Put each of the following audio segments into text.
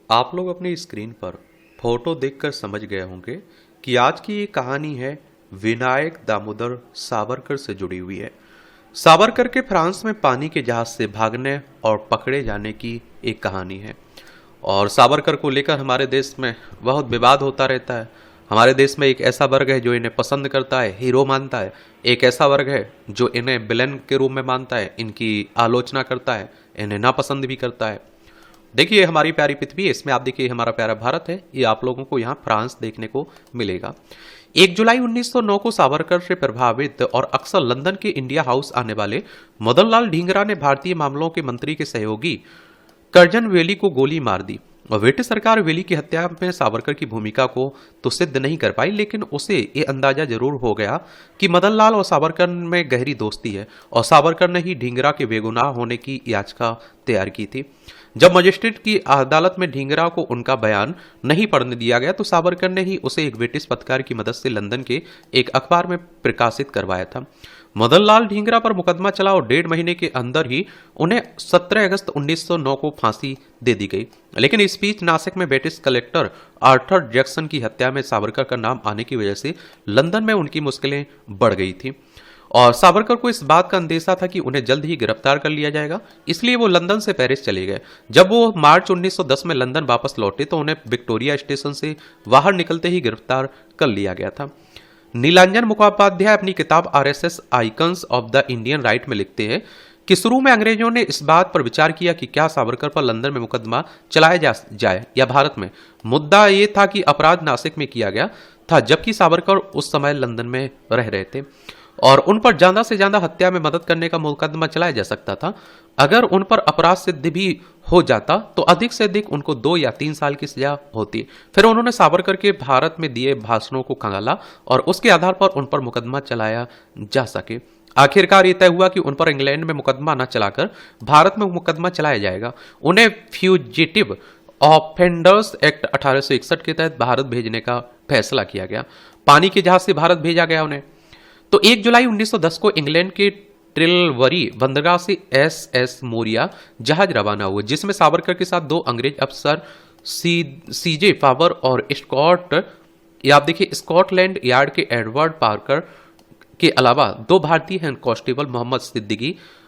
आप लोग अपनी स्क्रीन पर फोटो देखकर समझ गए होंगे कि आज की ये कहानी है विनायक दामोदर सावरकर से जुड़ी हुई है। सावरकर के फ्रांस में पानी के जहाज से भागने और पकड़े जाने की एक कहानी है। और सावरकर को लेकर हमारे देश में बहुत विवाद होता रहता है। हमारे देश में एक ऐसा वर्ग है जो इन्हें पसंद करता है, हीरो मानता है। एक ऐसा वर्ग है जो इन्हें विलेन के रूप में मानता है, इनकी आलोचना करता है, इन्हें नापसंद भी करता है। देखिए हमारी प्यारी पृथ्वी है, इसमें आप देखिए हमारा प्यारा भारत है, ये आप लोगों को यहाँ फ्रांस देखने को मिलेगा। 1 जुलाई 1909 को सावरकर से प्रभावित और अक्सर लंदन के इंडिया हाउस आने वाले मदन लाल ढींगरा ने भारतीय मामलों के मंत्री के सहयोगी कर्जन वेली को गोली मार दी। और ब्रिटिश सरकार वेली की हत्या में सावरकर की भूमिका को तो सिद्ध नहीं कर पाई, लेकिन उसे ये अंदाजा जरूर हो गया कि मदन लाल और सावरकर में गहरी दोस्ती है और सावरकर ने ही ढींगरा के बेगुनाह होने की याचिका तैयार की थी। जब मजिस्ट्रेट की अदालत में ढींगरा को उनका बयान नहीं पढ़ने दिया गया तो सावरकर ने ही उसे एक ब्रिटिश पत्रकार की मदद से लंदन के एक अखबार में प्रकाशित करवाया था। मदन लाल ढींगरा पर मुकदमा चला और 1.5 महीने के अंदर ही उन्हें 17 अगस्त 1909 को फांसी दे दी गई। लेकिन इस बीच नासिक में ब्रिटिश कलेक्टर आर्थर जैक्सन की हत्या में सावरकर का नाम आने की वजह से लंदन में उनकी मुश्किलें बढ़ गई थी और सावरकर को इस बात का अंदेशा था कि उन्हें जल्द ही गिरफ्तार कर लिया जाएगा, इसलिए वो लंदन से पेरिस चले गए। जब वो मार्च 1910 में लंदन वापस लौटे तो उन्हें विक्टोरिया स्टेशन से बाहर निकलते ही गिरफ्तार कर लिया गया था। नीलांजन मुखोपाध्याय अपनी किताब RSS icons of the Indian right में लिखते हैं कि शुरू में अंग्रेजों ने इस बात पर विचार किया कि क्या सावरकर पर लंदन में मुकदमा चलाया जाए या भारत में। मुद्दा ये था कि अपराध नासिक में किया गया था, जबकि सावरकर उस समय लंदन में रह रहे थे और उन पर ज्यादा से ज्यादा हत्या में मदद करने का मुकदमा चलाया जा सकता था। अगर उन पर अपराध सिद्ध भी हो जाता तो अधिक से अधिक उनको 2 या 3 साल की सजा होती। फिर उन्होंने सावरकर के भारत में दिए भाषणों को खंगाला और उसके आधार पर उन पर मुकदमा चलाया जा सके। आखिरकार ये तय हुआ कि उन पर इंग्लैंड में मुकदमा न चलाकर भारत में मुकदमा चलाया जाएगा। उन्हें फ्यूजिटिव ऑफेंडर्स एक्ट 1861 के तहत भारत भेजने का फैसला किया गया। पानी के जहाज से भारत भेजा गया उन्हें। तो 1 जुलाई 1910 को इंग्लैंड के ट्रिलवरी बंदरगाह से एसएस मोरिया जहाज रवाना हुए, जिसमें सावरकर के साथ 2 अंग्रेज अफसर सीजे पावर और आप देखिए स्कॉटलैंड यार्ड के एडवर्ड पार्कर के अलावा 2 भारतीय हैं, कांस्टेबल मोहम्मद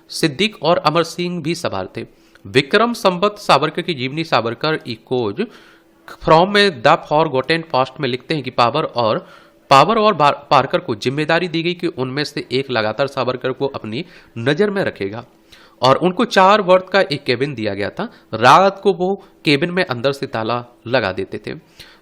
सिद्दीक और अमर सिंह भी सवार थे। विक्रम संवत सावरकर की जीवनी सावरकर इकोज फ्रॉम में द फॉरगॉटेन पास्ट में लिखते हैं कि पावर और पार्कर को जिम्मेदारी दी गई कि उनमें से एक लगातार सावरकर को अपनी नजर में रखेगा और उनको 4 वर्ग का एक केबिन दिया गया था। रात को वो केबिन में अंदर से ताला लगा देते थे।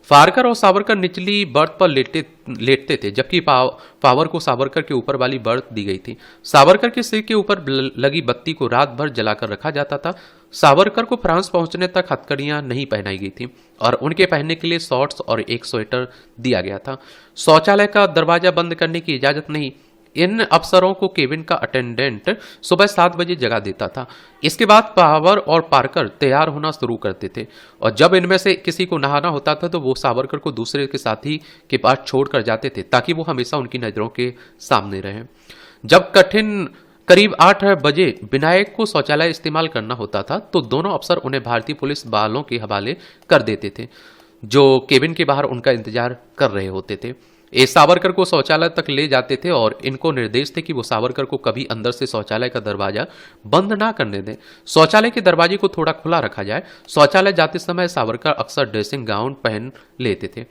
पार्कर और सावरकर निचली बर्थ पर लेटते थे, जबकि पावर को सावरकर के ऊपर वाली बर्थ दी गई थी। सावरकर के सिर के ऊपर लगी बत्ती को रात भर जलाकर रखा जाता था। सावरकर को फ्रांस पहुंचने तक हथकड़ियां नहीं पहनाई गई थी और उनके पहनने के लिए शॉर्ट्स और एक स्वेटर दिया गया था। शौचालय का दरवाजा बंद करने की इजाजत नहीं। इन अफसरों को केबिन का अटेंडेंट सुबह 7 बजे जगा देता था। इसके बाद पावर और पार्कर तैयार होना शुरू करते थे और जब इनमें से किसी को नहाना होता था तो वो सावरकर को दूसरे के साथी के पास छोड़ कर जाते थे ताकि वो हमेशा उनकी नजरों के सामने रहे। जब करीब 8 बजे विनायक को शौचालय इस्तेमाल करना होता था तो दोनों अफसर उन्हें भारतीय पुलिस वालों के हवाले कर देते थे जो केबिन के बाहर उनका इंतजार कर रहे होते थे। ये सावरकर को शौचालय तक ले जाते थे और इनको निर्देश थे कि वो सावरकर को कभी अंदर से शौचालय का दरवाजा बंद ना करने दें। शौचालय के दरवाजे को थोड़ा खुला रखा जाए। शौचालय जाते समय सावरकर अक्सर ड्रेसिंग गाउन पहन लेते थे।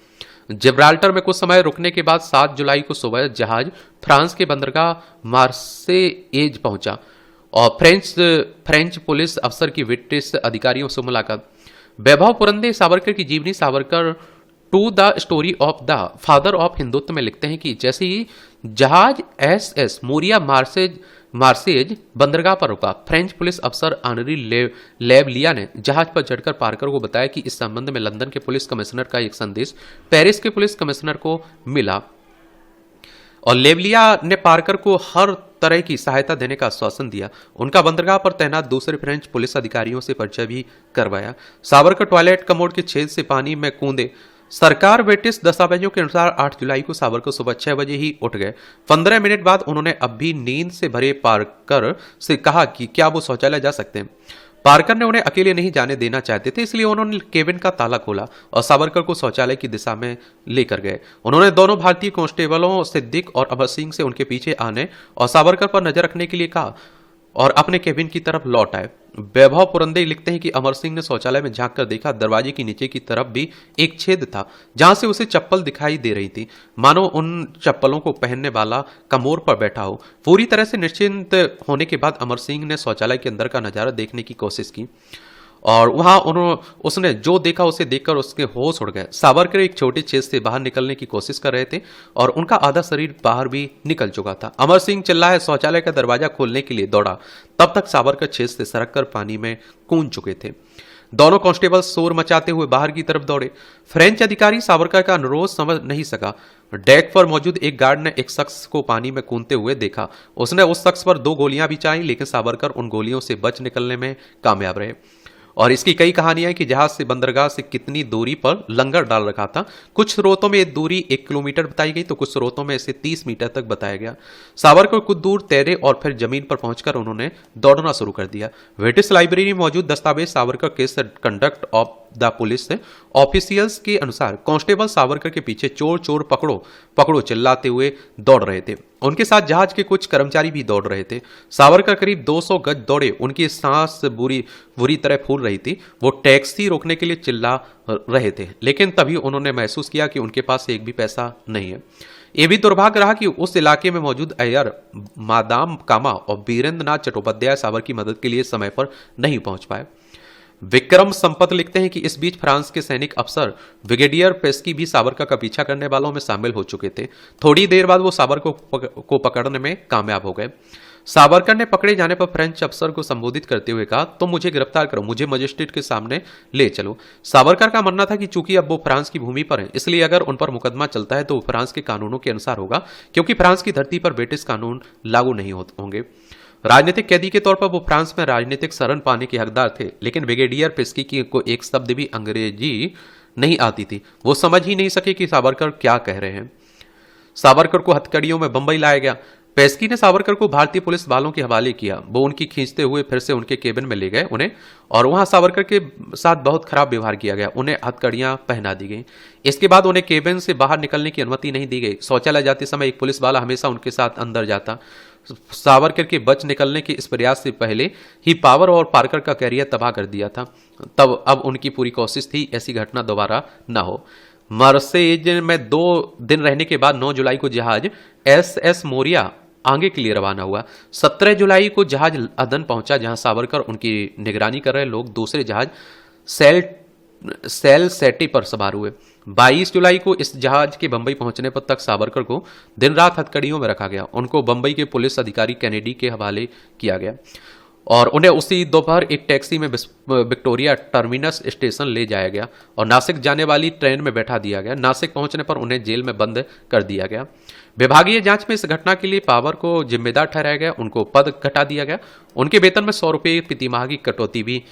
जिब्राल्टर में कुछ समय रुकने के बाद 7 जुलाई को सुबह जहाज फ्रांस के बंदरगाह मार्सेयेज पहुंचा और फ्रेंच पुलिस अफसर की ब्रिटिश अधिकारियों से मुलाकात। वैभव पुरंदे सावरकर की जीवनी Savarkar true the story of the father of Hindutva में लिखते हैं कि जैसे ही जहाज एसएस मोरिया मार्सेज बंदरगाह पर रुका, फ्रेंच पुलिस अफसर आनरी लेवलिया ने जहाज पर चढ़कर पार्कर को बताया कि इस संबंध में लंदन के पुलिस कमिश्नर का एक संदेश पेरिस के पुलिस कमिश्नर को मिला और लेवलिया ने पार्कर को हर तरह की सहायता देने का आश्वासन दिया। उनका बंदरगाह पर तैनात दूसरे फ्रेंच पुलिस अधिकारियों से परिचय भी करवाया। सावरकर टॉयलेट कमोड के छेद से पानी में कूदे। सरकार ब्रिटिश दस्तावेजों के अनुसार 8 जुलाई को सावरकर सुबह 6 बजे ही उठ गए। 15 मिनट बाद उन्होंने अब भी नींद से भरे पार्कर से कहा कि क्या वो शौचालय जा सकते हैं। पारकर ने उन्हें अकेले नहीं जाने देना चाहते थे, इसलिए उन्होंने केबिन का ताला खोला और सावरकर को शौचालय की दिशा में लेकर गए। उन्होंने दोनों भारतीय कांस्टेबलों सिद्दीक और अमर सिंह से उनके पीछे आने और सावरकर पर नजर रखने के लिए कहा और अपने केबिन की तरफ लौट आए। वैभव पुरंदे लिखते हैं कि अमर सिंह ने शौचालय में झांक कर देखा, दरवाजे के नीचे की तरफ भी एक छेद था जहां से उसे चप्पल दिखाई दे रही थी, मानो उन चप्पलों को पहनने वाला कमोर पर बैठा हो। पूरी तरह से निश्चिंत होने के बाद अमर सिंह ने शौचालय के अंदर का नजारा देखने की कोशिश की और वहां उसने जो देखा उसे देखकर उसके होश उड़ गए। सावरकर एक छोटे छेद से बाहर निकलने की कोशिश कर रहे थे और उनका आधा शरीर बाहर भी निकल चुका था। अमर सिंह चिल्लाए शौचालय का दरवाजा खोलने के लिए दौड़ा, तब तक सावरकर छेद से सरक कर पानी में कूद चुके थे। दोनों कांस्टेबल शोर मचाते हुए बाहर की तरफ दौड़े। फ्रेंच अधिकारी सावरकर का अनुरोध समझ नहीं सका। डेक पर मौजूद एक गार्ड ने एक शख्स को पानी में कूदते हुए देखा। उसने उस शख्स पर 2 गोलियां भी चलाई, लेकिन सावरकर उन गोलियों से बच निकलने में कामयाब रहे। और इसकी कई कहानियां हैं कि जहाज से बंदरगाह से कितनी दूरी पर लंगर डाल रखा था। कुछ स्रोतों में दूरी 1 किलोमीटर बताई गई तो कुछ स्रोतों में इसे 30 मीटर तक बताया गया। सावरकर कुछ दूर तैरे और फिर जमीन पर पहुंचकर उन्होंने दौड़ना शुरू कर दिया। ब्रिटिश लाइब्रेरी में मौजूद दस्तावेज Savarkar case conduct of the police officials के अनुसार कांस्टेबल सावरकर के पीछे चोर चोर पकड़ो पकड़ो चिल्लाते हुए दौड़ रहे थे। उनके साथ जहाज के कुछ कर्मचारी भी दौड़ रहे थे। सावरकर करीब 200 गज दौड़े, उनकी सांस बुरी तरह फूल रही थी। वो टैक्सी रोकने के लिए चिल्ला रहे थे, लेकिन तभी उन्होंने महसूस किया कि उनके पास एक भी पैसा नहीं है। ये भी दुर्भाग्य रहा कि उस इलाके में मौजूद अय्यर, मादाम कामा और वीरेंद्र नाथ चट्टोपाध्याय सावर की मदद के लिए समय पर नहीं पहुंच पाए। विक्रम संपत लिखते हैं कि इस बीच फ्रांस के सैनिक अफसर ब्रिगेडियर पेस्की भी सावरकर का पीछा करने वालों में शामिल हो चुके थे। थोड़ी देर बाद वो सावरकर को पकड़ने में कामयाब हो गए। सावरकर ने पकड़े जाने पर फ्रेंच अफसर को संबोधित करते हुए कहा, तुम मुझे गिरफ्तार करो, मुझे मजिस्ट्रेट के सामने ले चलो। सावरकर का मानना था कि चूंकि अब वो फ्रांस की भूमि पर हैं, इसलिए अगर उन पर मुकदमा चलता है तो फ्रांस के कानूनों के अनुसार होगा, क्योंकि फ्रांस की धरती पर ब्रिटिश कानून लागू नहीं होंगे। राजनीतिक कैदी के तौर पर वो फ्रांस में राजनीतिक शरण पाने के हकदार थे, लेकिन ब्रिगेडियर पेस्की को एक शब्द भी अंग्रेजी नहीं आती थी। वो समझ ही नहीं सके कि सावरकर क्या कह रहे हैं। सावरकर को हथकड़ियों में बंबई लाया गया। पेस्की ने सावरकर को भारतीय पुलिस वालों के हवाले किया। वो उनकी खींचते हुए फिर से उनके केबिन में ले गए उन्हें, और वहां सावरकर के साथ बहुत खराब व्यवहार किया गया। उन्हें हथकड़ियां पहना दी गई। इसके बाद उन्हें केबिन से बाहर निकलने की अनुमति नहीं दी गई। शौचालय जाते समय एक पुलिस वाला हमेशा उनके साथ अंदर जाता। सावरकर के बच निकलने के इस प्रयास से पहले ही पावर और पार्कर का कैरियर तबाह कर दिया था। तब अब उनकी पूरी कोशिश थी ऐसी घटना दोबारा न हो। मर्सेज में 2 दिन रहने के बाद 9 जुलाई को जहाज SS मोरिया आगे के लिए रवाना हुआ। 17 जुलाई को जहाज अदन पहुंचा, जहां सावरकर उनकी निगरानी कर रहे लोग दूसरे जहाज सेल सेटी पर सवार हुए। 22 जुलाई को इस जहाज के बंबई पहुंचने पर तक सावरकर को दिन रात हथकड़ियों में रखा गया। उनको बंबई के पुलिस अधिकारी कैनेडी के हवाले किया गया और उन्हें उसी दोपहर एक टैक्सी में विक्टोरिया टर्मिनस स्टेशन ले जाया गया और नासिक जाने वाली ट्रेन में बैठा दिया गया। नासिक पहुंचने पर उन्हें जेल में बंद कर दिया गया। विभागीय जांच में इस घटना के लिए पावर को जिम्मेदार ठहराया गया। उनको पद घटा दिया गया। उनके वेतन में 100 रुपये प्रतिमाह की कटौती भी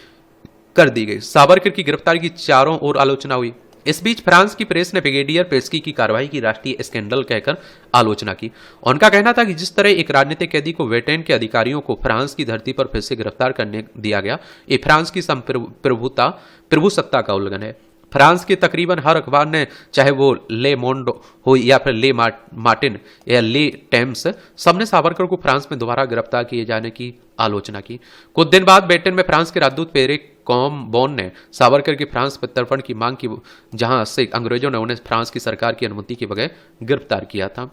कर दी गई। सावरकर की गिरफ्तारी की चारों ओर आलोचना हुई। इस बीच फ्रांस की प्रेस ने ब्रिगेडियर पेस्की की कार्रवाई की राष्ट्रीय स्कैंडल कहकर आलोचना की। उनका कहना था कि जिस तरह एक राजनीतिक कैदी को ब्रिटेन के अधिकारियों को फ्रांस की धरती पर फिर से गिरफ्तार करने दिया गया, ये फ्रांस की प्रभुसत्ता का उल्लंघन है। फ्रांस के तकरीबन हर अखबार ने, चाहे वो ले मोंड हो या फिर ले मार्टिन या ले टेम्स, सबने सावरकर को फ्रांस में दोबारा गिरफ्तार किए जाने की आलोचना की। कुछ दिन बाद ब्रिटेन में फ्रांस के राजदूत पेरे कॉमबोन ने सावरकर की फ्रांस प्रत्यर्पण की मांग की, जहां से अंग्रेजों ने उन्हें फ्रांस की सरकार की अनुमति के बगैर गिरफ्तार किया था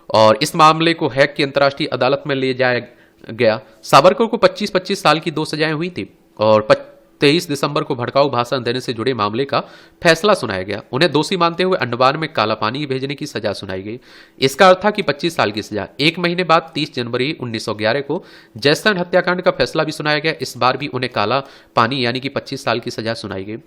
और इस मामले को हैग की अंतर्राष्ट्रीय अदालत में ले जाया गया। सावरकर को 25-25 साल की 2 सजाएं हुई थी और 23 दिसंबर को भड़काऊ भाषण देने से जुड़े मामले का फैसला सुनाया गया। उन्हें दोषी मानते हुए अंडमान में काला पानी भेजने की सजा सुनाई गई। इसका अर्थ था कि 25 साल की सजा। 1 महीने बाद 30 जनवरी 1911 को जैसन हत्याकांड का फैसला भी सुनाया गया। इस बार भी उन्हें काला पानी यानी कि 25 साल की सजा सुनाई गई।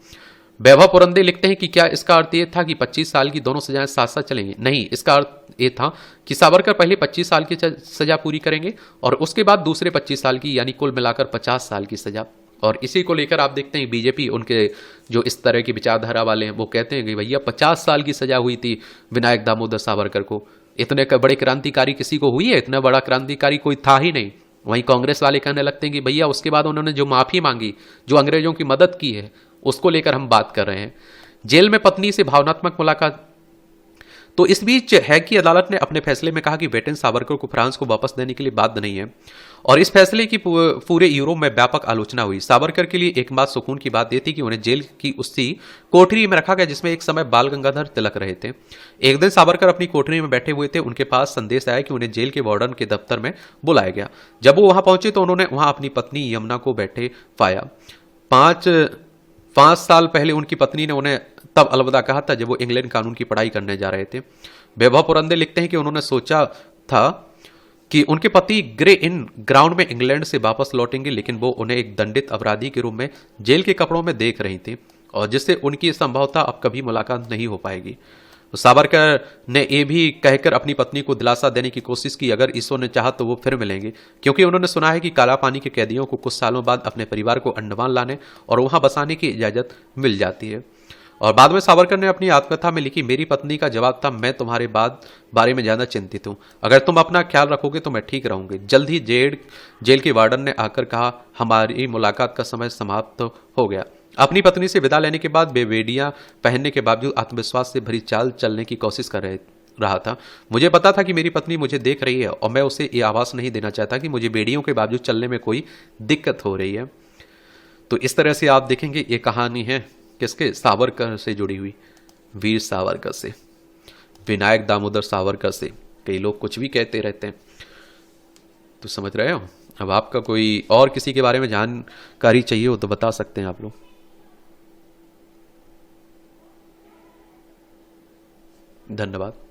वैभव पुरंदे लिखते हैं कि क्या इसका अर्थ यह था कि 25 साल की दोनों सजाएं साथ साथ चलेंगी? नहीं, इसका अर्थ यह था कि सावरकर पहले 25 साल की सजा पूरी करेंगे और उसके बाद दूसरे 25 साल की, यानी कुल मिलाकर 50 साल की सजा। और इसी को लेकर आप देखते हैं बीजेपी, उनके जो इस तरह की विचारधारा वाले हैं, वो कहते हैं कि भैया 50 साल की सजा हुई थी विनायक दामोदर सावरकर को। इतने बड़े क्रांतिकारी किसी को हुई है? इतना बड़ा क्रांतिकारी कोई था ही नहीं। वहीं कांग्रेस वाले कहने लगते हैं कि भैया उसके बाद उन्होंने जो माफ़ी मांगी, जो अंग्रेजों की मदद की है, उसको लेकर हम बात कर रहे हैं। जेल में पत्नी से भावनात्मक मुलाकात। तो इस बीच है कि अदालत ने अपने फैसले में कहा कि वेटेन सावरकर को फ्रांस को वापस देने के लिए बाध्य नहीं है, और इस फैसले की पूरे यूरोप में व्यापक आलोचना हुई। सावरकर के लिए एक बात सुकून की बात यह थी कि उन्हें जेल की उसी कोठरी में रखा गया जिसमें एक समय बाल गंगाधर तिलक रहे थे। एक दिन सावरकर अपनी कोठरी में बैठे हुए थे, उनके पास संदेश आया कि उन्हें जेल के वार्डन के दफ्तर में बुलाया गया। जब वो वहां पहुंचे तो उन्होंने वहां अपनी पत्नी यमुना को बैठे पाया। पांच 5 साल पहले उनकी पत्नी ने उन्हें तब अलविदा कहा था जब वो इंग्लैंड कानून की पढ़ाई करने जा रहे थे। वैभव पुरंदे लिखते हैं कि उन्होंने सोचा था कि उनके पति ग्रे इन ग्राउंड में इंग्लैंड से वापस लौटेंगे, लेकिन वो उन्हें एक दंडित अपराधी के रूप में जेल के कपड़ों में देख रही थी, और जिससे उनकी संभवतः अब कभी मुलाकात नहीं हो पाएगी। तो सावरकर ने यह भी कहकर अपनी पत्नी को दिलासा देने की कोशिश की अगर ईश्वर ने चाहा तो वो फिर मिलेंगे, क्योंकि उन्होंने सुना है कि काला पानी के कैदियों को कुछ सालों बाद अपने परिवार को अंडमान लाने और वहां बसाने की इजाजत मिल जाती है। और बाद में सावरकर ने अपनी आत्मकथा में लिखी, मेरी पत्नी का जवाब था, मैं तुम्हारे बारे में ज्यादा चिंतित हूं, अगर तुम अपना ख्याल रखोगे तो मैं ठीक रहूंगी। जल्द ही जेल के वार्डन ने आकर कहा, हमारी मुलाकात का समय समाप्त हो गया। अपनी पत्नी से विदा लेने के बाद बेवेडियां पहनने के बावजूद आत्मविश्वास से भरी चाल चलने की कोशिश कर रहा था। मुझे पता था कि मेरी पत्नी मुझे देख रही है और मैं उसे ये आवाज नहीं देना चाहता कि मुझे बेड़ियों के बावजूद चलने में कोई दिक्कत हो रही है। तो इस तरह से आप देखेंगे ये कहानी है किसके, सावरकर से जुड़ी हुई, वीर सावरकर से, विनायक दामोदर सावरकर से। कई लोग कुछ भी कहते रहते हैं, तो समझ रहे हो। अब आपका कोई और किसी के बारे में जानकारी चाहिए हो तो बता सकते हैं आप लोग। धन्यवाद।